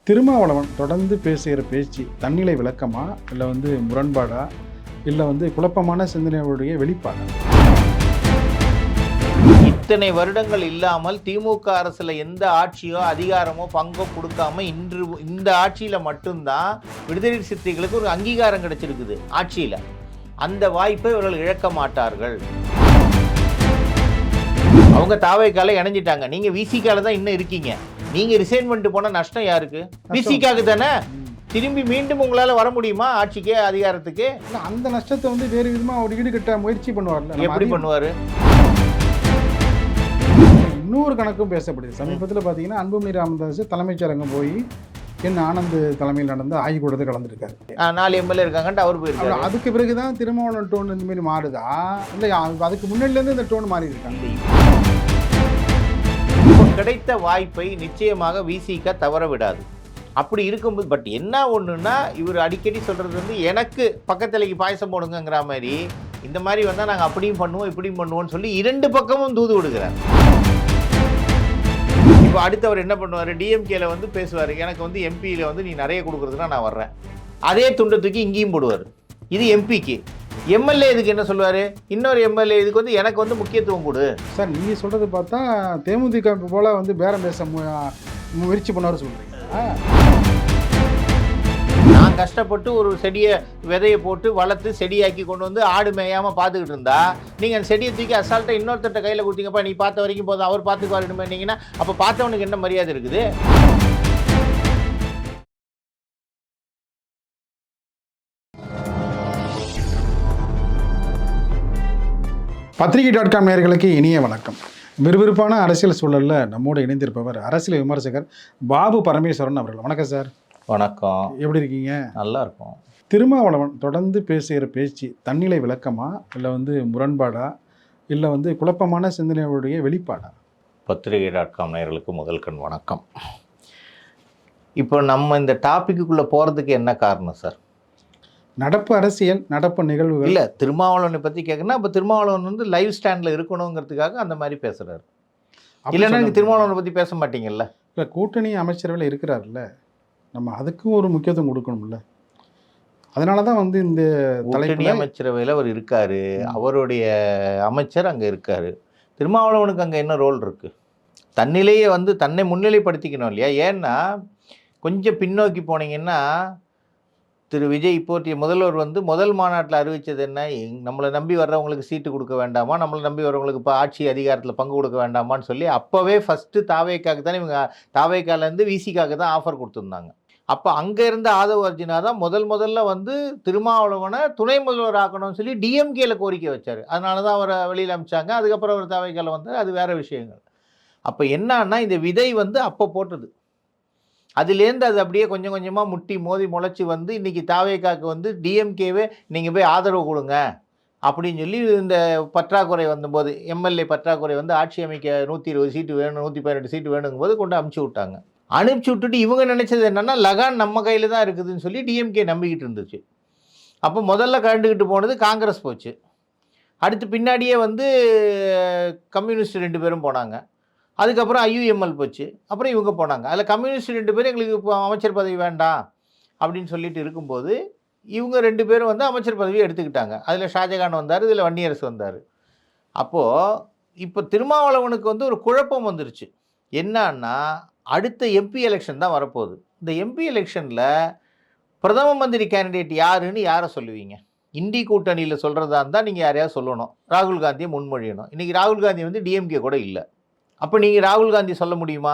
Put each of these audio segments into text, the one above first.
திருமாவளவன் தொடர்ந்து பேசுகிற பேச்சு தன்னிலை விளக்கமா, இல்லை முரண்பாடா, இல்லை குழப்பமான சிந்தனையுடைய வெளிப்பாடா? இத்தனை வருடங்கள் இல்லாமல் திமுக அரசுல எந்த ஆட்சியோ அதிகாரமோ பங்கோ கொடுக்காம இன்று இந்த ஆட்சியில மட்டும்தான் விடுதலை சிறுத்தைகளுக்கு ஒரு அங்கீகாரம் கிடைச்சிருக்குது. ஆட்சியில அந்த வாய்ப்பை இவர்கள் இழக்க மாட்டார்கள். அவங்க தாவேக்கால இணைஞ்சிட்டாங்க. நீங்க விசிகால தான் இன்னும் இருக்கீங்க. நீங்க ரிசைன் பண்ணிட்டு போன நஷ்டம் யாருக்கு? விசிகாக்கு தானே. திரும்பி மீண்டும் உங்களால வர முடியுமா ஆட்சிக்கு, அதிகாரத்துக்கு? அந்த நஷ்டத்தை வேறு விதமா அவர் ஈடுகட்ட முயற்சி பண்ணுவார்ல. எப்படி பண்ணுவாரு? இன்னொரு கணக்கும் பேசப்படுது. சமீபத்தில் பார்த்தீங்கன்னா அன்புமணி ராமதாஸ் தலைமைச் செயலகம் போய் என் ஆனந்த் தலைமையில் நடந்த ஆய்வு கூடத்தை கலந்துருக்காரு. 4 எம்எல்ஏ இருக்காங்கன்ட்டு அவர் போயிருக்காரு. அதுக்கு பிறகுதான் திருமாவளவன் டோன் இந்த மாதிரி மாறுதா, இல்லை அதுக்கு முன்னாடிலேருந்து இந்த டோன் மாறி இருக்காங்க? கிடைத்த வாய்ப்பை நிச்சயமாக விசிக தவற விடாது. அப்படி இருக்கும்போது பட் என்ன ஒன்றுன்னா, இவர் அடிக்கடி சொல்கிறது எனக்கு பக்கத்துலைக்கு பாயசம் போடுங்கிற மாதிரி, இந்த மாதிரி வந்தால் நாங்கள் அப்படியும் பண்ணுவோம் இப்படியும் பண்ணுவோம்னு சொல்லி 2 பக்கமும் தூது விடுகிறார். இப்போ அடுத்தவர் என்ன பண்ணுவார்? டிஎம்கேல பேசுவார், எனக்கு எம்பியில் நீ நிறைய கொடுக்குறதுனா நான் வர்றேன். அதே துண்டை தூக்கி இங்கேயும் போடுவார். இது எம்பிக்கு. எம்எல்ஏ இதுக்கு என்ன சொல்லுவார்? இன்னொரு எம்எல்ஏ இதுக்கு எனக்கு முக்கியத்துவம் கொடு. சார் நீங்கள் சொல்கிறது பார்த்தா தேமுதிக போல் பேரம் பேச முயற்சி பண்ணாரு சொல்கிறீங்க. நான் கஷ்டப்பட்டு ஒரு செடியை விதையை போட்டு வளர்த்து செடியாக்கி கொண்டு ஆடு மேயாமல் பார்த்துக்கிட்டு இருந்தா, நீங்கள் அந்த செடியை தூக்கி அசால்ட்டாக இன்னொருத்தட்ட கையில் கொடுத்தீங்கப்பா, நீ பார்த்த வரைக்கும் போதும் அவர் பார்த்துக்குவாருன்னு, அப்போ பார்த்தவனுக்கு என்ன மரியாதை இருக்குது? பத்திரிகை.com நேயர்களுக்கு இனிய வணக்கம். விறுவிறுப்பான அரசியல் சூழலில் நம்மோடு இணைந்திருப்பவர் அரசியல் விமர்சகர் பாபு பரமேஸ்வரன் அவர்கள். வணக்கம் சார். வணக்கம். எப்படி இருக்கீங்க? நல்லா இருக்கும். திருமாவளவன் தொடர்ந்து பேசுகிற பேச்சு தன்னிலை விளக்கமா, இல்லை முரண்பாடா, இல்லை குழப்பமான சிந்தனையுடைய வெளிப்பாடா? பத்திரிகை.com நேயர்களுக்கு முதல் கண் வணக்கம். இப்போ நம்ம இந்த டாப்பிக்குள்ளே போகிறதுக்கு என்ன காரணம் சார்? நடப்பு அரசியல், நடப்பு நிகழ்வுகள். இல்லை, திருமாவளவனை பற்றி கேட்குன்னா, அப்போ திருமாவளவன் லைவ் ஸ்டாண்டில் இருக்கணுங்கிறதுக்காக அந்த மாதிரி பேசுகிறாரு. இல்லைன்னா நீங்கள் திருமாவளவனை பற்றி பேச மாட்டீங்கல்ல? இல்லை, கூட்டணி அமைச்சரவையில் இருக்கிறார்ல, நம்ம அதுக்கும் ஒரு முக்கியத்துவம் கொடுக்கணும்ல. அதனால தான் இந்த கூட்டணி அமைச்சரவையில் அவர் இருக்கார். அவருடைய அமைச்சர் அங்கே இருக்கார். திருமாவளவனுக்கு அங்கே என்ன ரோல் இருக்குது? தன்னிலையே தன்னை முன்னிலைப்படுத்திக்கணும் இல்லையா? ஏன்னா கொஞ்சம் பின்னோக்கி போனீங்கன்னா, திரு விஜய் போற்றிய முதல்வர் முதல் மாநாட்டில் அறிவித்தது என்ன? நம்மளை நம்பி வர்றவங்களுக்கு சீட்டு கொடுக்க வேண்டாமா, நம்மளை நம்பி வர்றவங்களுக்கு இப்போ ஆட்சி அதிகாரத்தில் பங்கு கொடுக்க வேண்டாமான்னு சொல்லி அப்போவே ஃபஸ்ட்டு தாவேக்காக்கு தானே இவங்க தாவேக்காலேருந்து விசிகாக்கு தான் ஆஃபர் கொடுத்துருந்தாங்க. அப்போ அங்கே இருந்த ஆதவ அர்ஜுனா தான் முதல்ல திருமாவளவனை துணை முதல்வர் ஆக்கணும்னு சொல்லி டிஎம்கேல கோரிக்கை வச்சார். அதனால தான் அவரை வெளியில் அமிச்சாங்க. அதுக்கப்புறம் அவர் தாவேக்கால அது வேறு விஷயங்கள். அப்போ என்னன்னா, இந்த விதை அப்போ போட்டது. அதுலேருந்து அது அப்படியே கொஞ்சம் கொஞ்சமாக முட்டி மோதி முளைச்சி இன்றைக்கி தாவேக்காக்கு டிஎம்கேவே நீங்கள் போய் ஆதரவு கொடுங்க அப்படின்னு சொல்லி இந்த பற்றாக்குறை வந்தபோது, எம்எல்ஏ பற்றாக்குறை ஆட்சி அமைக்க 120 சீட்டு வேணும், 118 சீட்டு வேணுங்கும்போது கொண்டு அமுச்சு விட்டாங்க. அனுப்பிச்சி விட்டுட்டு இவங்க நினச்சது என்னென்னா, லகான் நம்ம கையில் தான் இருக்குதுன்னு சொல்லி டிஎம்கே நம்பிக்கிட்டு இருந்துச்சு. அப்போ முதல்ல கண்டுக்கிட்டு போனது காங்கிரஸ் போச்சு. அடுத்து பின்னாடியே கம்யூனிஸ்ட் 2 பேரும் போனாங்க. அதுக்கப்புறம் ஐயுஎம்எல் போச்சு. அப்புறம் இவங்க போனாங்க. அதில் கம்யூனிஸ்ட் 2 பேரும் எங்களுக்கு இப்போ அமைச்சர் பதவி வேண்டாம் அப்படின்னு சொல்லிட்டு இருக்கும்போது, இவங்க 2 பேரும் அமைச்சர் பதவியை எடுத்துக்கிட்டாங்க. அதில் ஷாஜகான் வந்தார், இதில் வன்னியரசு வந்தார். அப்போது இப்போ திருமாவளவனுக்கு ஒரு குழப்பம் வந்துருச்சு. என்னன்னா, அடுத்த எம்பி எலெக்ஷன் தான் வரப்போகுது. இந்த எம்பி எலெக்ஷனில் பிரதம மந்திரி கேண்டிடேட் யாருன்னு யாரை சொல்லுவீங்க? இண்டி கூட்டணியில் சொல்கிறதா இருந்தால் நீங்கள் யாரையாவது சொல்லணும். ராகுல் காந்தியை முன்மொழியணும். இன்றைக்கி ராகுல் காந்தி டிஎம்கே கூட இல்லை. அப்போ நீங்கள் ராகுல் காந்தி சொல்ல முடியுமா?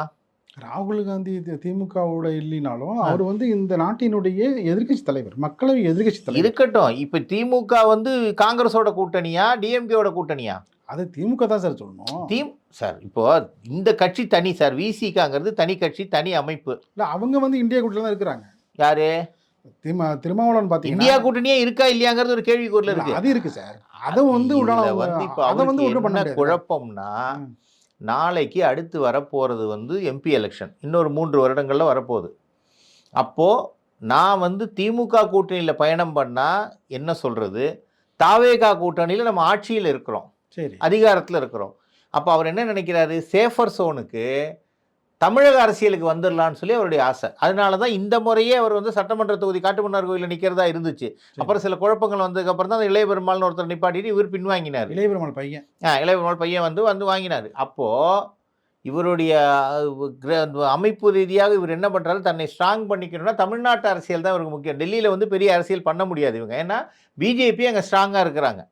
ராகுல் காந்தி திமுகவோட இல்லைனாலும் அவர் இந்த நாட்டினுடைய எதிர்கட்சி தலைவர், மக்களவை எதிர்கட்சி தலைவர். இருக்கட்டும். இப்போ திமுக காங்கிரஸோட கூட்டணியா டிஎம்கேவோட கூட்டணியா? அது திமுக தான் சார் சொல்லணும். சார் இப்போ இந்த கட்சி தனி சார். விசிகாங்கிறது தனி கட்சி, தனி அமைப்பு. இல்லை, அவங்க இந்தியா கூட்டணியில் தான் இருக்கிறாங்க. யாரு? திருமாவளவன் பார்த்தீங்கன்னா இந்தியா கூட்டணியே இருக்கா இல்லையாங்கிறது ஒரு கேள்விக்குறில் இருக்கு. அது இருக்கு சார். அதை என்ன குழப்பம்னா, நாளைக்கு அடுத்து வரப்போகிறது எம்பி எலெக்ஷன். இன்னொரு 3 வருடங்களில் வரப்போகுது. அப்போது நான் திமுக கூட்டணியில் பயணம் பண்ணால் என்ன சொல்கிறது? தாவேகா கூட்டணியில் நம்ம ஆட்சியில் இருக்கிறோம், சரி, அதிகாரத்தில் இருக்கிறோம். அப்போ அவர் என்ன நினைக்கிறாரு? சேஃபர் சோனுக்கு தமிழக அரசியலுக்கு வந்துடலான்னு சொல்லி அவருடைய ஆசை. அதனால தான் இந்த முறையே அவர் வந்து சட்டமன்ற தொகுதி காட்டுமன்னார் கோயிலில் நிற்கிறதா இருந்துச்சு. அப்புறம் சில குழப்பங்கள் வந்ததுக்கப்புறம் தான் இளைய பெருமாள்னு ஒருத்தர் நிப்பாட்டிட்டு இவர் பின்வாங்கினார். இளைய பெருமாள் பையன் இளைய பெருமாள் பையன் வந்து வாங்கினார். அப்போது இவருடைய அமைப்பு ரீதியாக இவர் என்ன பண்ணுறாரு, தன்னை ஸ்ட்ராங் பண்ணிக்கணும்னா தமிழ்நாட்டு அரசியல் தான் இவருக்கு முக்கியம். டெல்லியில் வந்து பெரிய அரசியல் பண்ண முடியாது இவங்க, ஏன்னா பிஜேபி அங்கே ஸ்ட்ராங்காக இருக்கிறாங்க.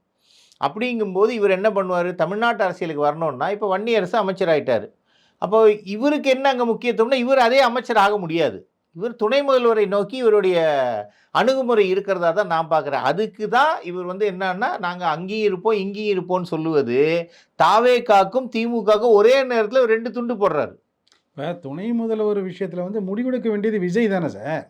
அப்படிங்கும்போது இவர் என்ன பண்ணுவார், தமிழ்நாட்டு அரசியலுக்கு வரணும்னா இப்போ வன்னியரசு அமைச்சராயிட்டார். அப்போ இவருக்கு என்ன அங்கே முக்கியத்துவம்னா இவர் அதே அமைச்சர் ஆக முடியாது. இவர் துணை முதல்வரை நோக்கி இவருடைய அணுகுமுறை இருக்கிறதா தான் நான் பார்க்குறேன். அதுக்கு தான் இவர் வந்து என்னன்னா, நாங்கள் அங்கேயும் இருப்போம் இங்கேயும் இருப்போம்னு சொல்லுவது தாவேகாக்கும் திமுகவுக்கும் ஒரே நேரத்தில் 2 துண்டு போடுறாரு. இப்போ துணை முதல்வர் விஷயத்தில் வந்து முடிவெடுக்க வேண்டியது விஜய் தானே சார்?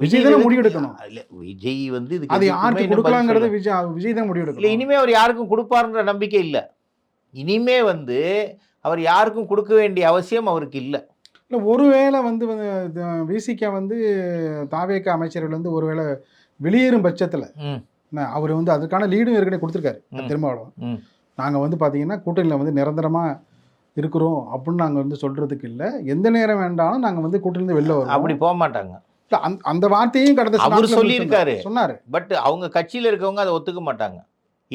விஜய் தானே முடிவெடுக்கணும். இல்லை, விஜய் வந்து அது யாருக்கு கொடுக்கலாங்கிறத விஜய் தான் முடிவெடுக்கணும். இல்லை, இனிமே அவர் யாருக்கும் கொடுப்பாருன்ற நம்பிக்கை இல்லை. இனிமே வந்து அவர் யாருக்கும் கொடுக்க வேண்டிய அவசியம் அவருக்கு இல்லை. இல்லை, ஒருவேளை வந்து விசிகா வந்து தாவேகா அமைச்சர்கள் வந்து ஒருவேளை வெளியேறும் பட்சத்தில் அவர் வந்து அதுக்கான லீடும் ஏற்கனவே கொடுத்துருக்காரு திருமாவளவன். நாங்கள் வந்து பார்த்தீங்கன்னா கூட்டணியில் வந்து நிரந்தரமாக இருக்கிறோம் அப்படின்னு நாங்கள் வந்து சொல்கிறதுக்கு இல்லை, எந்த நேரம் வேண்டாலும் நாங்கள் வந்து கூட்டணியிலேருந்து வெளில வரோம். அப்படி போக மாட்டாங்க. அந்த வார்த்தையும் கடந்த அவர் சொல்லியிருக்காரு, சொன்னார். பட் அவங்க கட்சியில் இருக்கவங்க அதை ஒத்துக்க மாட்டாங்க.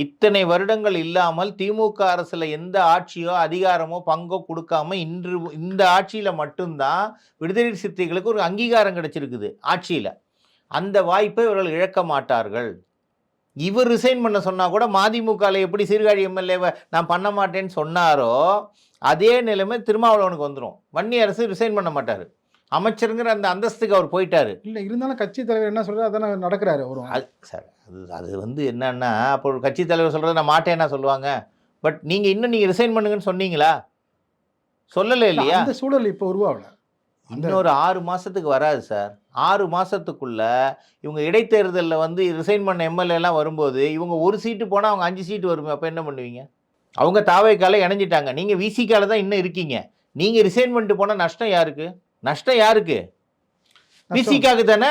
இத்தனை வருடங்கள் இல்லாமல் திமுக அரசுல எந்த ஆட்சியோ அதிகாரமோ பங்கோ கொடுக்காம இன்று இந்த ஆட்சியில மட்டும்தான் விடுதலை சிறுத்தைகளுக்கு ஒரு அங்கீகாரம் கிடைச்சிருக்குது ஆட்சியில. அந்த வாய்ப்பை இவர்கள் இழக்க மாட்டார்கள். இவர் ரிசைன் பண்ண சொன்னா கூட மதிமுகவில் எப்படி சீர்காழி எம்எல்ஏவை நான் பண்ண மாட்டேன்னு சொன்னாரோ அதே நிலைமை திருமாவளவனுக்கு வந்துடும். வன்னியரசு ரிசைன் பண்ண மாட்டார், அமைச்சருங்கிற அந்த அந்தஸ்துக்கு அவர் போயிட்டாரு. இல்லை, இருந்தாலும் கட்சி தலைவர் என்ன சொல்றாரு அதான நடக்கிறாரு அவரும். சார் அது வந்து என்னன்னா, அப்போ ஒரு கட்சி தலைவர் சொல்கிறது நான் மாட்டேன்னா சொல்லுவாங்க. பட் நீங்கள் ரிசைன் பண்ணுங்கன்னு சொன்னீங்களா? சொல்லலை இல்லையா? அந்த சூழல் இப்போ உருவாகல. இன்னொரு 6 மாதத்துக்கு வராது சார். 6 மாதத்துக்குள்ள இவங்க இடைத்தேர்தலில் வந்து ரிசைன் பண்ண எம்எல்ஏலாம் வரும்போது இவங்க ஒரு சீட்டு போனால் அவங்க 5 சீட்டு வருமே. அப்போ என்ன பண்ணுவீங்க? அவங்க தாவேக்கால இணைஞ்சிட்டாங்க, நீங்கள் விசிகால தான் இன்னும் இருக்கீங்க. நீங்கள் ரிசைன் பண்ணிட்டு போனால் நஷ்டம் யாருக்கு? நஷ்டம் யாருக்கு? விசிகாக்கு தானே.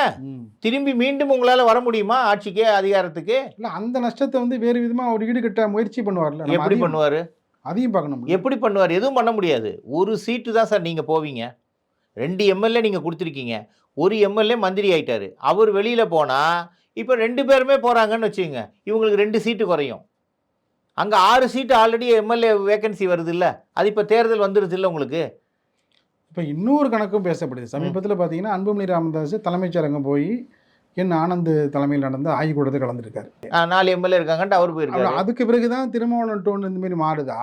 திரும்பி மீண்டும் உங்களால் வர முடியுமா ஆட்சிக்கு அதிகாரத்துக்கு? இல்லை, அந்த நஷ்டத்தை வந்து வேறு விதமாக அவர் ஈடுகட்ட முயற்சி பண்ணுவார்ல. எப்படி பண்ணுவார்? அதையும் பார்க்கணும். எப்படி பண்ணுவார்? எதுவும் பண்ண முடியாது. ஒரு சீட்டு தான் சார் நீங்கள் போவீங்க. 2 எம்எல்ஏ நீங்கள் கொடுத்துருக்கீங்க, ஒரு எம்எல்ஏ மந்திரி ஆயிட்டாரு. அவர் வெளியில் போனால் இப்போ 2 பேருமே போகிறாங்கன்னு வச்சுக்கோங்க, இவங்களுக்கு 2 சீட்டு குறையும். அங்கே 6 சீட்டு ஆல்ரெடி எம்எல்ஏ வேகன்சி வருது இல்லை, அது இப்போ தேர்தல் வந்துடுது இல்லை உங்களுக்கு. இப்போ இன்னொரு கணக்கும் பேசப்படுது. சமீபத்தில் பார்த்தீங்கன்னா அன்புமணி ராமதாஸ் தலைமைச் செயலகம் போய் என் ஆனந்த் தலைமையில் நடந்த ஆய்வுக்கூடத்தை கலந்துருக்காரு. 4 எம்எல்ஏ இருக்காங்கன்ட்டு அவர் போயிருக்காரு. அதுக்கு பிறகு தான் திருமாவளவன் டோன் இந்த மாதிரி மாறுதா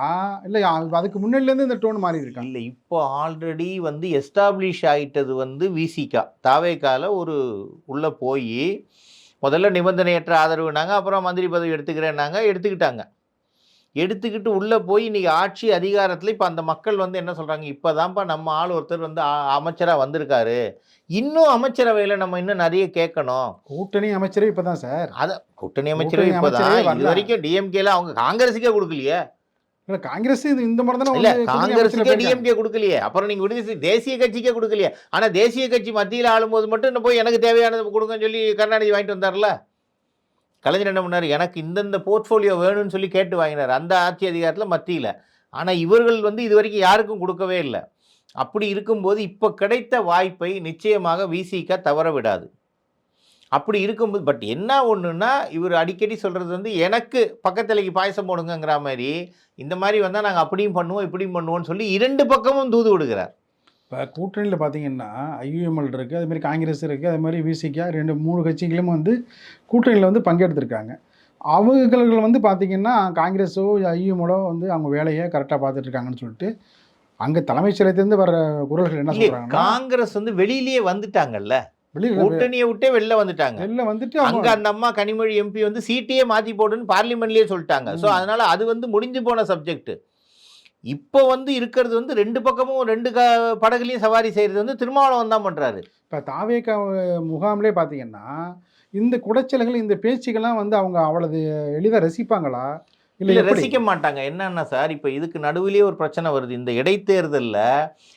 இல்லை அதுக்கு முன்னாடிலேருந்து இந்த டோன் மாறி இருக்கா? இல்லை, இப்போ ஆல்ரெடி வந்து எஸ்டாப்ளிஷ் ஆகிட்டது வந்து விசிகா தாவேக்கால ஒரு உள்ளே போய் முதல்ல நிபந்தனையற்ற ஆதரவுனாங்க, அப்புறம் மந்திரி பதவி எடுத்துக்கிறேன்னாங்க, எடுத்துக்கிட்டு உள்ளே போய் இன்றைக்கி ஆட்சி அதிகாரத்தில் இப்போ அந்த மக்கள் வந்து என்ன சொல்கிறாங்க, இப்போ தான்ப்பா நம்ம ஆள் ஒருத்தர் வந்து அமைச்சராக வந்திருக்காரு, இன்னும் அமைச்சரவையில் நம்ம இன்னும் நிறைய கேட்கணும். கூட்டணி அமைச்சரவை இப்போ தான் சார். அதை கூட்டணி அமைச்சரவை இப்போ தான். இது வரைக்கும் டிஎம்கேல அவங்க காங்கிரஸுக்கே கொடுக்கலையே. இல்லை, காங்கிரஸ் இந்த மாதிரி தானே. இல்லை, காங்கிரஸுக்கே டிஎம்கே கொடுக்கலையே, அப்புறம் நீங்கள் விடுதலை தேசிய கட்சிக்கே கொடுக்கலையே. ஆனால் தேசிய கட்சி மத்தியில் ஆளும்போது மட்டும் இன்னும் போய் எனக்கு தேவையானது கொடுங்கன்னு சொல்லி கருணாநிதி வாங்கிட்டு வந்தார்ல. கலைஞர் என்ன பண்ணார், எனக்கு இந்தந்த போர்ட்ஃபோலியோ வேணும்னு சொல்லி கேட்டு வாங்கினார் அந்த ஆட்சி அதிகாரத்தில் மத்தியில். ஆனால் இவர்கள் வந்து இது வரைக்கும் யாருக்கும் கொடுக்கவே இல்லை. அப்படி இருக்கும்போது இப்போ கிடைத்த வாய்ப்பை நிச்சயமாக விசிக தவற விடாது. அப்படி இருக்கும்போது பட் என்ன ஒன்றுன்னா, இவர் அடிக்கடி சொல்கிறது வந்து எனக்கு பக்கத்திலைக்கு பாயசம் போடுங்கிற மாதிரி, இந்த மாதிரி வந்தால் நாங்கள் அப்படியும் பண்ணுவோம் இப்படியும் பண்ணுவோம்னு சொல்லி 2 பக்கமும் தூது விடுகிறார். இப்போ கூட்டணியில் பார்த்தீங்கன்னா ஐயுஎம்எல் இருக்குது, அதேமாதிரி காங்கிரஸ் இருக்குது, அதே மாதிரி விசிகா 2-3 கட்சிகளும் வந்து கூட்டணியில் வந்து பங்கெடுத்திருக்காங்க. அவர்கள் வந்து பார்த்திங்கன்னா காங்கிரஸோ ஐயுஎம்எலோ வந்து அவங்க வேலையை கரெக்டாக பார்த்துட்ருக்காங்கன்னு சொல்லிட்டு அங்கே தலைமைச் செயலகத்திலேருந்து வர குரல்கள் என்ன சொல்கிறாங்க, காங்கிரஸ் வந்து வெளியிலேயே வந்துட்டாங்கல்ல, கூட்டணியை விட்டே வெளில வந்துட்டு அங்க அந்த அம்மா கனிமொழி எம்பி வந்து சீட்டையே மாற்றி போடுன்னு பார்லிமெண்ட்லேயே சொல்லிட்டாங்க. ஸோ அதனால் அது வந்து முடிஞ்சு போன சப்ஜெக்ட். இப்போ வந்து இருக்கிறது வந்து 2 பக்கமும் 2 படகுலையும் சவாரி செய்கிறது வந்து திருமாவளவன் தான் பண்ணுறாரு. இப்போ தாவேகா முகாம்லே பார்த்தீங்கன்னா இந்த குடைச்சல்கள் இந்த பேச்சுக்கெல்லாம் வந்து அவங்க அவ்வளவு எளிதாக ரசிப்பாங்களா? இல்லை, ரசிக்க மாட்டாங்க. என்னன்னா சார், இப்போ இதுக்கு நடுவிலேயே ஒரு பிரச்சனை வருது. இந்த இடைத்தேர்தலில்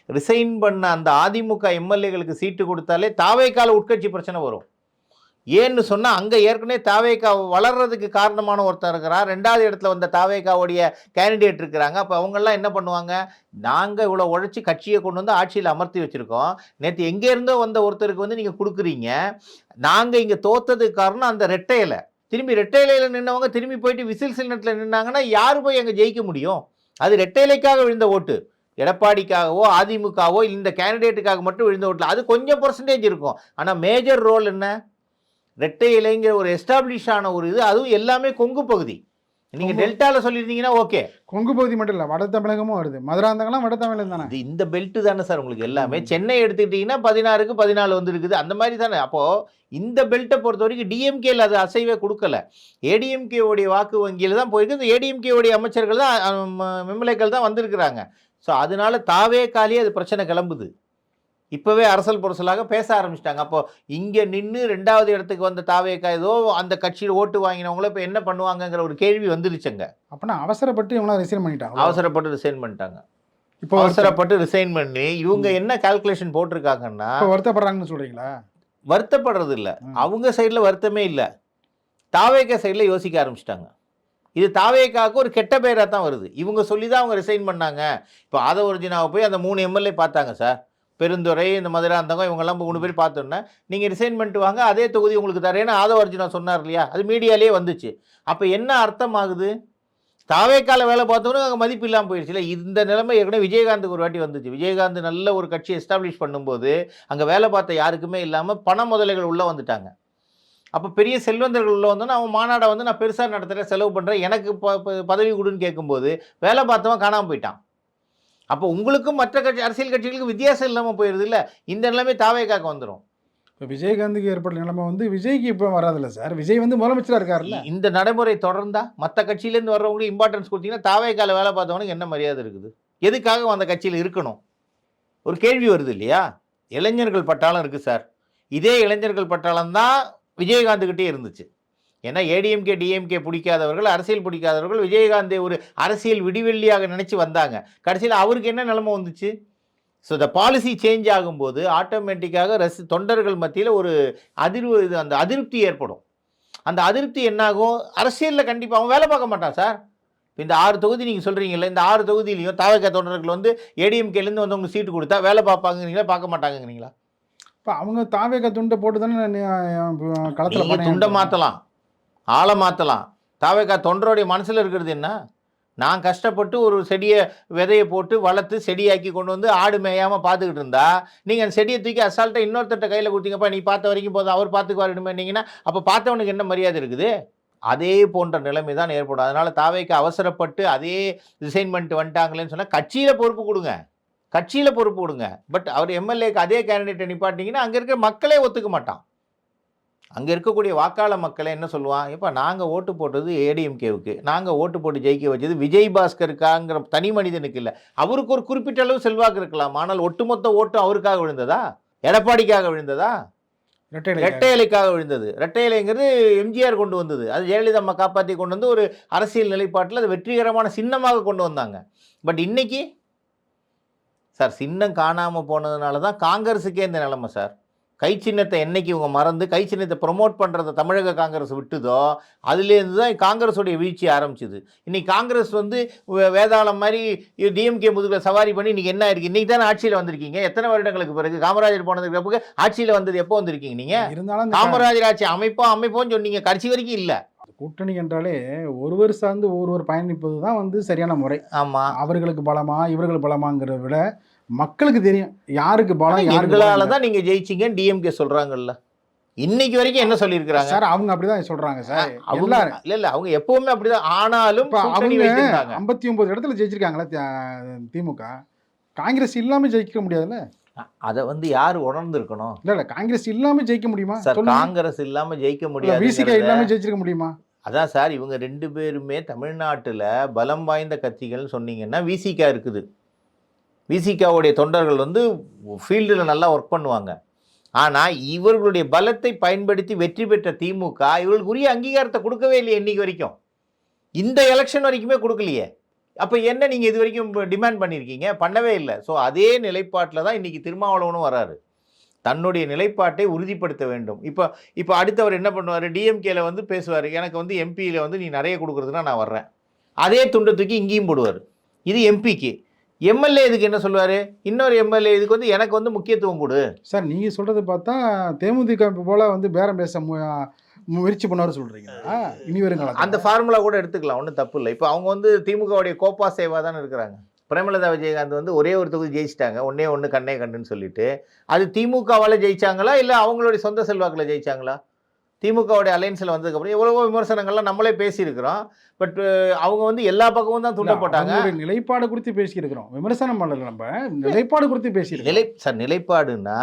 ரிசைன் பண்ண அந்த அதிமுக எம்எல்ஏகளுக்கு சீட்டு கொடுத்தாலே தாவேக்கால உட்கட்சி பிரச்சனை வரும். ஏன்னு சொன்னால் அங்கே ஏற்கனவே தாவேகா வளர்றதுக்கு காரணமான ஒருத்தர் இருக்கிறார், 2வது இடத்துல வந்த தாவேகாவுடைய கேண்டிடேட் இருக்கிறாங்க. அப்போ அவங்கெல்லாம் என்ன பண்ணுவாங்க, நாங்கள் இவ்வளோ உழைச்சி கட்சியை கொண்டு வந்து ஆட்சியில் அமர்த்தி வச்சுருக்கோம், நேற்று எங்கேருந்தோ வந்த ஒருத்தருக்கு வந்து நீங்கள் கொடுக்குறீங்க, நாங்கள் இங்கே தோத்ததுக்கு காரணம் அந்த ரெட்டை இலை. திரும்பி ரெட்டை இலையில் நின்றவங்க திரும்பி போயிட்டு விசில் சின்னத்தில் நின்னாங்கன்னா யார் போய் அங்கே ஜெயிக்க முடியும்? அது ரெட்டை இலைக்காக விழுந்த ஓட்டு, எடப்பாடிக்காகவோ அதிமுகவோ இந்த கேண்டிடேட்டுக்காக மட்டும் விழுந்த ஓட்டில் அது கொஞ்சம் பர்சன்டேஜ் இருக்கும். ஆனால் மேஜர் ரோல் என்ன, ரெட்டை இலைங்கிற ஒரு எஸ்டாப்ளிஷ் ஆன ஒரு இது, அதுவும் எல்லாமே கொங்கு பகுதி. நீங்கள் டெல்டாவில் சொல்லியிருந்தீங்கன்னா ஓகே, கொங்கு பகுதி மட்டும் இல்லை, வட தமிழகமும் வருது, மதுராந்தகம்லாம் வட தமிழகம் தானே. இது இந்த பெல்ட் தானே சார் உங்களுக்கு எல்லாமே. சென்னை எடுத்துக்கிட்டிங்கன்னா 16க்கு 14 வந்துருக்குது, அந்த மாதிரி தானே. அப்போது இந்த பெல்ட்டை பொறுத்த வரைக்கும் டிஎம்கேல அது அசைவே கொடுக்கல, ஏடிஎம்கேவுடைய வாக்கு வங்கியில் தான் போயிருக்கு. இந்த ஏடிஎம்கேவுடைய அமைச்சர்கள் தான் எம்எல்ஏக்கள் தான் வந்திருக்கிறாங்க. ஸோ அதனால தாவேகாலே அது பிரச்சனை கிளம்புது. இப்போவே அரசல் புரசலாக பேச ஆரம்பிச்சிட்டாங்க. அப்போ இங்கே நின்று 2வது இடத்துக்கு வந்த தாவேகா ஏதோ அந்த கட்சியில் ஓட்டு வாங்கினவங்கள இப்போ என்ன பண்ணுவாங்கங்கிற ஒரு கேள்வி வந்துருச்சுங்க. அப்படின்னா அவசரப்பட்டு இவங்களாம் ரிசைன் பண்ணிட்டாங்க. அவசரப்பட்டு ரிசைன் பண்ணிட்டாங்க. இப்போ அவசரப்பட்டு ரிசைன் பண்ணி இவங்க என்ன கால்குலேஷன் போட்டிருக்காங்கன்னா, வருத்தப்படுறாங்கன்னு சொல்றீங்களா? வருத்தப்படுறது இல்லை, அவங்க சைடில் வருத்தமே இல்லை, தாவேகா சைடில் யோசிக்க ஆரம்பிச்சிட்டாங்க. இது தாவேகாவுக்கு ஒரு கெட்ட பேராக தான் வருது. இவங்க சொல்லி தான் அவங்க ரிசைன் பண்ணாங்க. இப்போ ஆதவர்ஜினாவை போய் அந்த 3 எம்எல்ஏ பார்த்தாங்க சார், பெருந்துறை, இந்த மதுராந்தகம், இவங்கெல்லாம் 3 பேர் பார்த்தோன்னே நீங்கள் ரிசைன் பண்ணிட்டு வாங்க, அதே தொகுதி உங்களுக்கு தரேன்னு ஆதவர்ஜினா சொன்னார் இல்லையா, அது மீடியாலே வந்துச்சு. அப்போ என்ன அர்த்தம் ஆகுது, தாவேக்கால வேலை பார்த்தவனும் அங்கே மதிப்பு இல்லாமல் போயிடுச்சு இல்லை. இந்த நிலைமை ஏற்கனவே விஜயகாந்துக்கு ஒரு வாட்டி வந்துச்சு. விஜயகாந்த் நல்ல ஒரு கட்சியை எஸ்டாப்ளிஷ் பண்ணும்போது அங்கே வேலை பார்த்த யாருக்குமே இல்லாமல் பண முதலைகள் உள்ளே வந்துட்டாங்க. அப்போ பெரிய செல்வந்தர்கள் உள்ள வந்தோன்னா அவன் மாநாடை வந்து நான் பெருசாக நடத்துகிறேன், செலவு பண்ணுறேன், எனக்கு பதவி கொடுன்னு கேட்கும்போது வேலை பார்த்தவன் காணாமல் போயிட்டான். அப்போ உங்களுக்கும் மற்ற கட்சி அரசியல் கட்சிகளுக்கு வித்தியாசம் இல்லாமல் போயிடுது இல்லை. இந்த நிலைமை தாவேகாக்கு வந்துடும். இப்போ விஜயகாந்துக்கு ஏற்பட்ட நிலைமை வந்து விஜய்க்கு இப்போ வராதில்ல சார், விஜய் வந்து முதலமைச்சராக இருக்காருல்ல. இந்த நடைமுறை தொடர்ந்தா மற்ற கட்சியிலேருந்து வர்றவங்களுக்கு இம்பார்ட்டன்ஸ் கொடுத்தீங்கன்னா தாவேகால வேலை பார்த்தவனுக்கு என்ன மரியாதை இருக்குது? எதுக்காக அந்த கட்சியில் இருக்கணும்? ஒரு கேள்வி வருது இல்லையா. இளைஞர்கள் பட்டாளம் இருக்குது சார், இதே இளைஞர்கள் பட்டாளம் தான் விஜயகாந்துக்கிட்டே இருந்துச்சு. ஏன்னா ஏடிஎம்கே டிஎம்கே பிடிக்காதவர்கள், அரசியல் பிடிக்காதவர்கள் விஜயகாந்தை ஒரு அரசியல் விடிவெள்ளியாக நினச்சி வந்தாங்க. கடைசியில் அவருக்கு என்ன நிலைமை வந்துச்சு? ஸோ இந்த பாலிசி சேஞ்ச் ஆகும்போது ஆட்டோமேட்டிக்காக தொண்டர்கள் மத்தியில் ஒரு அந்த அதிருப்தி ஏற்படும். அந்த அதிருப்தி என்னாகும், அரசியலில் கண்டிப்பாக அவன் வேலை பார்க்க மாட்டான் சார். இந்த 6 தொகுதி நீங்கள் சொல்கிறீங்களே, இந்த 6 தொகுதியிலையும் தாவேகா தொண்டர்கள் வந்து ஏடிஎம்கேலேருந்து வந்தவங்க சீட்டு கொடுத்தா வேலை பார்ப்பாங்கிறீங்களா, பார்க்க மாட்டாங்கிறீங்களா? இப்போ அவங்க தாவேகா துண்டை போட்டு தானே களத்தில் துண்டை மாற்றலாம், ஆளை மாற்றலாம். தாவேகா தொண்டருடைய மனசில் இருக்கிறது என்ன, நான் கஷ்டப்பட்டு ஒரு செடியை விதையை போட்டு வளர்த்து செடியாக்கி கொண்டு வந்து ஆடு மேயாமல் பார்த்துக்கிட்டு இருந்தா, நீங்கள் அந்த செடியை தூக்கி அசால்ட்டாக இன்னொருத்தட்ட கையில் கொடுத்தீங்கப்பா, நீ பார்த்த வரைக்கும் போதும், அவர் பார்த்துக்குவாருன்னு, அப்போ பார்த்தவனுக்கு என்ன மரியாதை இருக்குது? அதே போன்ற நிலைமை தான் ஏற்படும். அதனால் தாவேகா அவசரப்பட்டு அதே ரிசைன் பண்ணிட்டு வந்துட்டாங்களேன்னு சொன்னால் கட்சியில் பொறுப்பு கொடுங்க, கட்சியில் பொறுப்பு கொடுங்க. பட் அவர் எம்எல்ஏக்கு அதே கேண்டிடேட்டை நிப்பாட்டிங்கன்னா அங்கே இருக்கிற மக்களே ஒத்துக்க மாட்டான். அங்கே இருக்கக்கூடிய வாக்காளர் மக்களை என்ன சொல்லுவான், இப்போ நாங்கள் ஓட்டு போட்டது ஏடிஎம்கேவுக்கு, நாங்கள் ஓட்டு போட்டு ஜெயிக்க வச்சது விஜய் பாஸ்கருக்காங்கிற தனி மனிதனுக்கு இல்லை. அவருக்கு ஒரு குறிப்பிட்ட அளவு செல்வாக்கு இருக்கலாம், ஆனால் ஒட்டுமொத்த ஓட்டும் அவருக்காக விழுந்ததா, எடப்பாடிக்காக விழுந்ததா, ரெட்டை இலைக்காக விழுந்தது. ரெட்டை இலைங்கிறது எம்ஜிஆர் கொண்டு வந்தது, அது ஜெயலலிதா அம்மா காப்பாற்றி கொண்டு வந்து ஒரு அரசியல் நிலைப்பாட்டில் அது வெற்றிகரமான சின்னமாக கொண்டு வந்தாங்க. பட் இன்னைக்கு சார் சின்னம் காணாமல் போனதுனால தான் காங்கிரஸுக்கே இந்த நிலைமை சார். கை சின்னத்தை என்னைக்கு இவங்க மறந்து கை சின்னத்தை ப்ரொமோட் பண்ணுறதை தமிழக காங்கிரஸ் விட்டுதோ அதுலேருந்து தான் காங்கிரஸோடைய வீழ்ச்சி ஆரம்பிச்சிது. இன்றைக்கி காங்கிரஸ் வந்து வேதாளம் மாதிரி டிஎம்கே முதுகில் சவாரி பண்ணி இன்றைக்கி என்ன இருக்குது, இன்றைக்கி தானே ஆட்சியில் வந்திருக்கீங்க. எத்தனை வருடங்களுக்கு பிறகு, காமராஜர் போனதுக்கு பிறகு ஆட்சியில் வந்தது எப்போ வந்திருக்கீங்க நீங்கள்? இருந்தாலும் காமராஜர் ஆட்சி அமைப்போன்னு சொன்னீங்க, கடைசி வரைக்கும் இல்லை. கூட்டணி என்றாலே ஒருவர் சார்ந்து ஒருவர் பயணிப்பது தான் வந்து சரியான முறை. ஆமாம், அவர்களுக்கு பலமா இவர்களுக்கு பலமாங்கிறத விட மக்களுக்கு தெரியும் யாருக்கு பலம். யாருங்களால தான் நீங்க ஜெயிச்சிங்க டிஎம்கே சொல்றாங்கல்ல, இன்னைக்கு வரைக்கும் என்ன சொல்லியிருக்காங்க சார்? அவங்க அப்படிதான் சொல்றாங்க சார். இல்ல அவங்க எப்பவுமே அப்படிதான். ஆனாலும் அவங்க 59 இடத்துல ஜெயிச்சிருக்காங்களா திமுக, காங்கிரஸ் இல்லாம ஜெயிக்க முடியாதுல்ல. அதை வந்து யாரு உணர்ந்திருக்கணும்? இல்ல காங்கிரஸ் இல்லாம ஜெயிக்க முடியுமா சார்? காங்கிரஸ் இல்லாம ஜெயிக்க முடியாது, விசிகா இல்லாம ஜெயிச்சிருக்க முடியுமா? அதான் சார், இவங்க 2 பேருமே தமிழ்நாட்டுல பலம் வாய்ந்த கட்சிகள்னு சொன்னீங்கன்னா விசிகா இருக்குது. விசிகாவுடைய தொண்டர்கள் வந்து ஃபீல்டில் நல்லா ஒர்க் பண்ணுவாங்க. ஆனால் இவர்களுடைய பலத்தை பயன்படுத்தி வெற்றி பெற்ற திமுக இவர்களுக்கு உரிய அங்கீகாரத்தை கொடுக்கவே இல்லையே இன்னைக்கு வரைக்கும். இந்த எலெக்ஷன் வரைக்குமே கொடுக்கலையே. அப்போ என்ன நீங்கள் இது வரைக்கும் டிமாண்ட் பண்ணியிருக்கீங்க? பண்ணவே இல்லை. ஸோ அதே நிலைப்பாட்டில் தான் இன்றைக்கி திருமாவளவனும் வராரு. தன்னுடைய நிலைப்பாட்டை உறுதிப்படுத்த வேண்டும். இப்போ அடுத்தவர் என்ன பண்ணுவார், டிஎம்கேல வந்து பேசுவார், எனக்கு வந்து எம்பியில் வந்து நீ நிறைய கொடுக்குறதுனா நான் வர்றேன், அதே துண்டை தூக்கி இங்கேயும் போடுவார். இது எம்பிக்கு. எம்எல்ஏ இதுக்கு என்ன சொல்லுவார், இன்னொரு எம்எல்ஏ இதுக்கு வந்து எனக்கு வந்து முக்கியத்துவம் கொடு. சார் நீங்கள் சொல்கிறது பார்த்தா தேமுதிக போல் வந்து பேரம் பேச முயற்சி பண்ணாரு சொல்கிறீங்களா? இனி வருங்களா? அந்த ஃபார்முலா கூட எடுத்துக்கலாம், ஒன்றும் தப்பு இல்லை. இப்போ அவங்க வந்து திமுகவுடைய கோப்பா சேவா தானே இருக்கிறாங்க. பிரேமலதா விஜயகாந்த் வந்து ஒரே ஒரு தொகுதி ஜெயிச்சிட்டாங்க, ஒன்று கண்ணே கண்டுன்னு சொல்லிட்டு. அது திமுகவால் ஜெயிச்சாங்களா இல்லை அவங்களுடைய சொந்த செல்வாக்கில் ஜெயிச்சாங்களா? திமுகவுடைய அலையன்ஸில் வந்ததுக்கப்புறம் எவ்வளவோ விமர்சனங்கள்லாம் நம்மளே பேசியிருக்கிறோம். பட் அவங்க வந்து எல்லா பக்கமும் தான் தூண்டப்பட்டாங்க. நிலைப்பாடு குறித்து பேசியிருக்கிறோம், விமர்சனம் பண்ணல, நம்ம நிலைப்பாடு குறித்து பேசியிருக்கோம். நிலைப்பாடுன்னா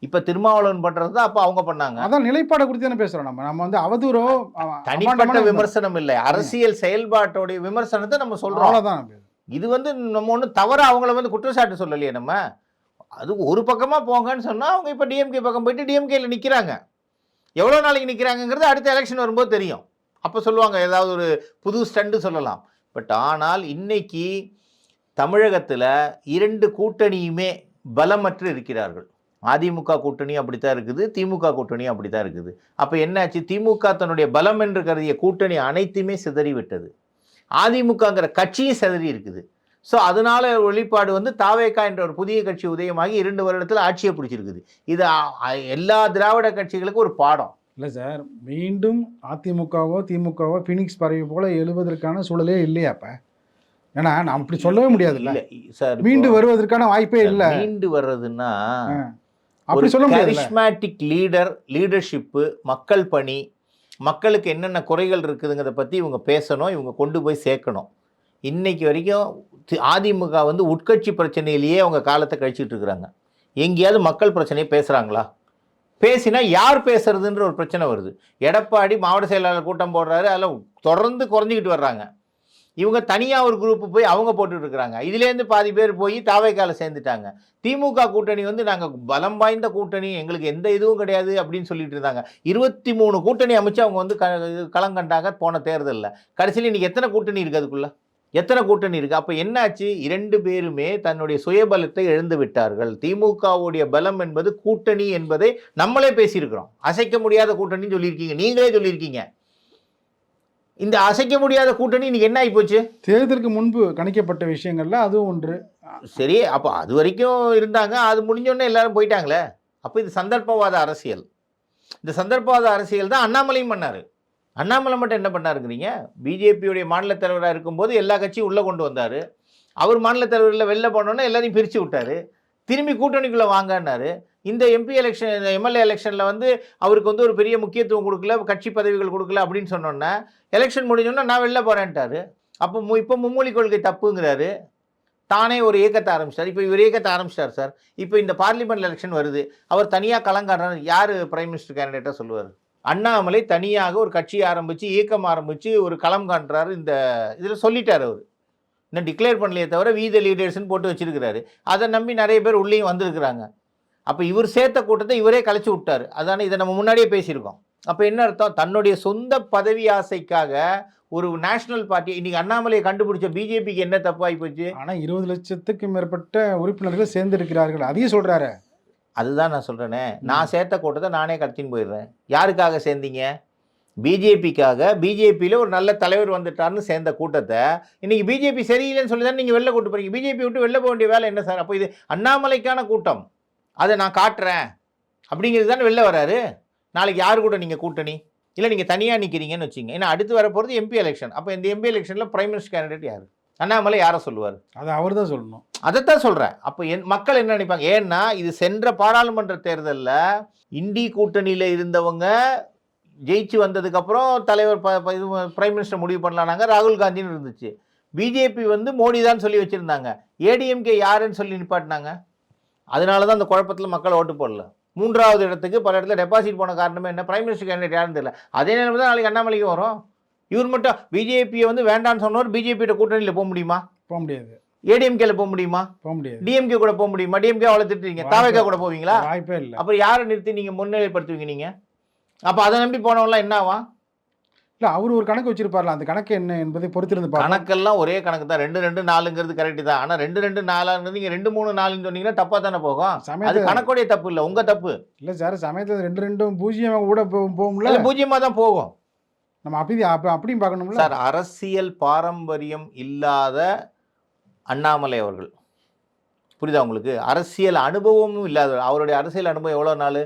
இப்போ திருமாவளவன் பண்ணுறது தான் அப்போ அவங்க பண்ணாங்க. அதான் நிலைப்பாடு குறித்து தானே பேசுகிறோம். நம்ம வந்து அவதூறோ தனிப்பட்ட விமர்சனம் இல்லை, அரசியல் செயல்பாட்டோடைய விமர்சனத்தை நம்ம சொல்கிறோம். அவ்வளோதான். இது வந்து நம்ம ஒன்றும் தவறு அவங்கள வந்து குற்றச்சாட்டு சொல்லலையே நம்ம. அது ஒரு பக்கமாக போங்கன்னு சொன்னால் அவங்க இப்போ டிஎம்கே பக்கம் போயிட்டு டிஎம்கேல நிற்கிறாங்க. எவ்வளோ நாளைக்கு நிற்கிறாங்கங்கிறது அடுத்த எலெக்ஷன் வரும்போது தெரியும். அப்போ சொல்லுவாங்க, ஏதாவது ஒரு புது ஸ்டண்டு சொல்லலாம். பட் ஆனால் இன்னைக்கு தமிழகத்தில் 2 கூட்டணியுமே பலமற்று இருக்கிறார்கள். அதிமுக கூட்டணி அப்படித்தான் இருக்குது, திமுக கூட்டணி அப்படித்தான் இருக்குது. அப்போ என்னாச்சு, திமுக தன்னுடைய பலம் என்று கருதிய கூட்டணி அனைத்துமே சிதறிவிட்டது. அதிமுகங்கிற கட்சியும் சிதறி இருக்குது. ஸோ அதனால வெளிப்பாடு வந்து தாவேகா என்ற ஒரு புதிய கட்சி உதயமாகி 2 வருடத்தில் ஆட்சியை பிடிச்சிருக்குது. இது எல்லா திராவிட கட்சிகளுக்கும் ஒரு பாடம் இல்லை சார். மீண்டும் அதிமுகவோ திமுகவோ ஃபீனிக்ஸ் பறவை போல எழுவதற்கான சூழலே இல்லையா? அப்போ ஏன்னா நாம் இப்படி சொல்லவே முடியாது. இல்லை சார், மீண்டு வருவதற்கான வாய்ப்பே இல்லை. மீண்டு வர்றதுன்னா அப்படி சொல்ல முடியாது. கரிஸ்மேட்டிக் லீடர்ஷிப்பு, மக்கள் பணி, மக்களுக்கு என்னென்ன குறைகள் இருக்குதுங்கிறத பற்றி இவங்க பேசணும், இவங்க கொண்டு போய் சேர்க்கணும். இன்னைக்கு வரைக்கும் அதிமுக வந்து உட்கட்சி பிரச்சனையிலேயே அவங்க காலத்தை கழிச்சிட்டு இருக்கிறாங்க. எங்கேயாவது மக்கள் பிரச்சனையை பேசுகிறாங்களா? பேசினா யார் பேசுறதுன்ற ஒரு பிரச்சனை வருது. எடப்பாடி மாவட்ட செயலாளர் கூட்டம் போடுறாரு, அதில் தொடர்ந்து குறைஞ்சிக்கிட்டு வர்றாங்க. இவங்க தனியாக ஒரு குரூப்பு போய் அவங்க போட்டுட்டு இருக்கிறாங்க. இதுலேருந்து பாதி பேர் போய் தாவேக்கால சேர்ந்துட்டாங்க. திமுக கூட்டணி வந்து நாங்கள் பலம் வாய்ந்த கூட்டணி, எங்களுக்கு எந்த இதுவும் கிடையாது அப்படின்னு சொல்லிட்டு இருந்தாங்க. 23 கூட்டணி அமைச்சு அவங்க வந்து களங்கண்டாங்க போன தேர்தலில். கடைசியில் இன்னைக்கு எத்தனை கூட்டணி இருக்குது, அதுக்குள்ள எத்தனை கூட்டணி இருக்குது? அப்போ என்னாச்சு, 2 பேருமே தன்னுடைய சுயபலத்தை இழந்து விட்டார்கள். திமுகவுடைய பலம் என்பது கூட்டணி என்பதை நம்மளே பேசியிருக்கிறோம். அசைக்க முடியாத கூட்டணின்னு சொல்லியிருக்கீங்க, நீங்களே சொல்லியிருக்கீங்க. இந்த அசைக்க முடியாத கூட்டணி இன்னைக்கு என்ன ஆகி போச்சு? தேர்தலுக்கு முன்பு கணிக்கப்பட்ட விஷயங்கள்ல அதுவும் ஒன்று. சரி, அப்போ அது வரைக்கும் இருந்தாங்க, அது முடிஞ்சோடனே எல்லாரும் போயிட்டாங்களே. அப்போ இது சந்தர்ப்பவாத அரசியல். இந்த சந்தர்ப்பவாத அரசியல் தான் அண்ணாமலையும் பண்ணார். அண்ணாமலை மட்டும் என்ன பண்ணாருங்கிறீங்க? பிஜேபியுடைய மாநில தலைவராக இருக்கும்போது எல்லா கட்சியும் உள்ளே கொண்டு வந்தார். அவர் மாநில தலைவரில் வெளில போனோன்னே எல்லாரையும் பிரித்து விட்டார். திரும்பி கூட்டணிக்குள்ளே வாங்கினார். இந்த எம்பி எலெக்ஷன், இந்த எம்எல்ஏ எலெக்ஷனில் வந்து அவருக்கு வந்து ஒரு பெரிய முக்கியத்துவம் கொடுக்கல, கட்சி பதவிகள் கொடுக்கல அப்படின்னு சொன்னோன்னே எலெக்ஷன் முடிஞ்சோன்னா நான் வெளில போகிறேன்ட்டார். அப்போ இப்போ மும்மொழி கொள்கை தப்புங்கிறாரு. தானே ஒரு இயக்கத்தை ஆரம்பிச்சிட்டார். இப்போ இவர் இயக்கத்தை ஆரம்பிச்சிட்டார் சார். இப்போ இந்த பார்லிமெண்ட் எலெக்ஷன் வருது, அவர் தனியாக களங்காடுறாரு. யார் பிரைம் மினிஸ்டர் கேண்டிடேட்டாக சொல்லுவார்? அண்ணாமலை தனியாக ஒரு கட்சி ஆரம்பித்து, இயக்கம் ஆரம்பித்து ஒரு களம் காண்றாரு. இந்த இதில் சொல்லிட்டார் அவர். இன்னும் டிக்ளேர் பண்ணலையே தவிர வீத லீடர்ஸ்ன்னு போட்டு வச்சிருக்கிறாரு. அதை நம்பி நிறைய பேர் உள்ளேயும் வந்திருக்கிறாங்க. அப்போ இவர் சேர்த்த கூட்டத்தை இவரே கலைச்சி விட்டார். அதானே இதை நம்ம முன்னாடியே பேசியிருக்கோம். அப்போ என்ன அர்த்தம், தன்னுடைய சொந்த பதவி ஆசைக்காக ஒரு நேஷனல் பார்ட்டி இன்னைக்கு அண்ணாமலையை கண்டுபிடிச்ச பிஜேபிக்கு என்ன தப்பாகி போச்சு? ஆனால் 20 லட்சத்துக்கும் மேற்பட்ட உறுப்பினர்கள் சேர்ந்திருக்கிறார்கள், அதையும் சொல்கிறாரு. அதுதான் நான் சொல்கிறேனே, நான் சேர்த்த கூட்டத்தை நானே கடத்தின்னு போயிடுறேன். யாருக்காக சேர்ந்தீங்க? பிஜேபிக்காக. பிஜேபியில் ஒரு நல்ல தலைவர் வந்துட்டார்னு சேர்ந்த கூட்டத்தை இன்றைக்கி பிஜேபி சரியில்லைன்னு சொல்லி தான் நீங்கள் வெளில கூட்டு போகிறீங்க. பிஜேபி விட்டு வெளில போக வேண்டிய வேலை என்ன சார்? அப்போ இது அண்ணாமலைக்கான கூட்டம், அதை நான் காட்டுறேன் அப்படிங்கிறது தானே வெளில வராரு. நாளைக்கு யார் கூட நீங்கள் கூட்டணி இல்லை நீங்கள் தனியாக நிற்கிறீங்கன்னு வச்சுங்க. ஏன்னா அடுத்து வர போகிறது எம்பி எலெக்ஷன். அப்போ இந்த எம்பி எலெக்ஷனில் பிரைம் மினிஸ்டர் கேண்டிடேட் யார்? அண்ணாமலை யாரை சொல்லுவார்? அதை அவர் தான் சொல்லணும். அதைத்தான் சொல்கிறேன். அப்போ மக்கள் என்ன நினைப்பாங்க? ஏன்னா இது சென்ற பாராளுமன்ற தேர்தலில் இண்டி கூட்டணியில் இருந்தவங்க ஜெயிச்சு வந்ததுக்கப்புறம் தலைவர் பிரைம் மினிஸ்டர் முடிவு பண்ணலானாங்க, ராகுல் காந்தின்னு இருந்துச்சு. பிஜேபி வந்து மோடி தான் சொல்லி வச்சுருந்தாங்க. ஏடிஎம்கே யாருன்னு சொல்லி நிப்பாட்டினாங்க. அதனால தான் அந்த குழப்பத்தில் மக்கள் ஓட்டு போடல. 3வது இடத்துக்கு பல இடத்துல டெபாசிட் போன காரணமே என்ன? பிரைம் மினிஸ்டர் கேண்டிடேட் யாருன்னு தெரியல. அதே நேரம் தான் நாளைக்கு அண்ணாமலைக்கு வரும். இவர் மட்டும் பிஜேபியை வந்து வேண்டான்னு சொன்னவர் பிஜேபியோட கூட்டணியில் போக முடியுமா? போக முடியாது. ஏடிஎம்கேல போக முடியுமா? போக முடியாது. டிஎம்கே கூட போக முடியுமா? டிஎம்கே அவ்வளோ திட்டுறீங்க, தாவேகா கூட போவீங்களா? வாய்ப்பே இல்லை. அப்புறம் யாரை நிறுத்தி நீங்கள் முன்னிலைப்படுத்துவீங்க நீங்கள்? அப்போ அதை நம்பி போனவங்களாம் என்ன ஆகும்? இல்லை அவர் ஒரு கணக்கு வச்சிருப்பார்ல, அந்த கணக்கு என்ன என்பதை பொறுத்திருந்து பார்ப்போம். கணக்கெல்லாம் ஒரே கணக்கு தான். 2 2 4ங்கிறது கரெக்ட் தான். ஆனா 2 2 4ங்கிறது நீங்க 2 3 4ன்னு சொன்னீங்கன்னா தப்பா தானே போகும். அது சமயத்தில் கணக்குடைய தப்பு இல்ல, உங்க தப்பு. இல்லை சார், சமயத்தில் 2 0 கூட போகும்ல, இல்ல பூஜ்ஜியமா தான் போகும் நம்ம அப்படியும் பார்க்கணும்ல சார். அரசியல் பாரம்பரியம் இல்லாத அண்ணாமலை அவர்கள், புரியுதா உங்களுக்கு? அரசியல் அனுபவமும் இல்லாத அவருடைய அரசியல் அனுபவம் எவ்வளோ நாள்?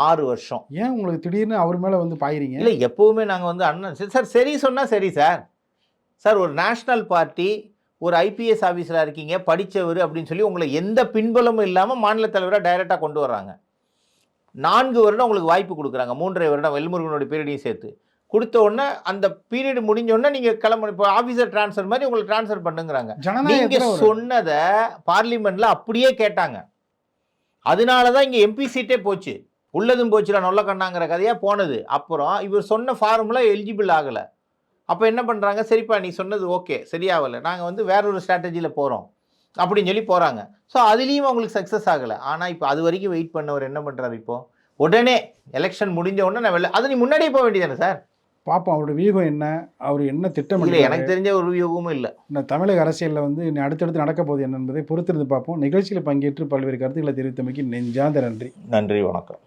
6 வருஷம். ஏன் உங்களுக்கு திடீர்னு அவர் மேலே வந்து பாயிறீங்க? இல்லை, எப்போவுமே நாங்கள் வந்து அண்ணன் சார் சரி சொன்னால் சரி சார். சார் ஒரு நேஷ்னல் பார்ட்டி, ஒரு ஐபிஎஸ் ஆஃபீஸராக இருக்கீங்க, படித்தவர் அப்படின்னு சொல்லி உங்களை எந்த பின்புலமும் இல்லாமல் மாநில தலைவராக டைரெக்டாக கொண்டு வர்றாங்க. 4 வருடம் உங்களுக்கு வாய்ப்பு கொடுக்குறாங்க, 3.5 வருடம் வெல்முருகனுடைய பீரியடையும் சேர்த்து கொடுத்த உடனே அந்த பீரியட் முடிஞ்ச உடனே நீங்கள் கிளம்பணும். இப்போ ஆஃபீஸர் டிரான்ஸ்ஃபர் மாதிரி உங்களை டிரான்ஸ்ஃபர் பண்ணுங்கிறாங்க. நீங்கள் சொன்னதை பார்லிமெண்ட்டில் அப்படியே கேட்டாங்க. அதனால தான் இங்கே எம்பி சீட்டே போச்சு. உள்ளதும் போச்சுல நொல்ல கண்ணாங்கிற கதையாக போனது. அப்புறம் இவர் சொன்ன ஃபார்முலா எலிஜிபிள் ஆகலை. அப்போ என்ன பண்ணுறாங்க, சரிப்பா நீ சொன்னது ஓகே சரியாகலை, நாங்கள் வந்து வேற ஒரு ஸ்ட்ராட்டஜியில் போகிறோம் அப்படின்னு சொல்லி போகிறாங்க. ஸோ அதுலேயும் அவங்களுக்கு சக்ஸஸ் ஆகலை. ஆனால் இப்போ அது வரைக்கும் வெயிட் பண்ணவர் என்ன பண்ணுறாரு, இப்போது உடனே எலெக்ஷன் முடிஞ்ச உடனே நான் அது நீ முன்னாடியே போக வேண்டியதானே சார்? பார்ப்போம் அவரோட வியூகம் என்ன, அவர் என்ன திட்டம். இல்லை, எனக்கு தெரிஞ்ச ஒரு வியூகமும் இல்லை. இந்த தமிழக அரசியலில் வந்து அடுத்தடுத்து நடக்க போகுது என்ன என்பதை பொறுத்திருந்து பார்ப்போம். நிகழ்ச்சியில் பங்கேற்று பல்வேறு கருத்துக்களை தெரிவித்தமைக்கு நெஞ்சார்ந்த நன்றி. நன்றி, வணக்கம்.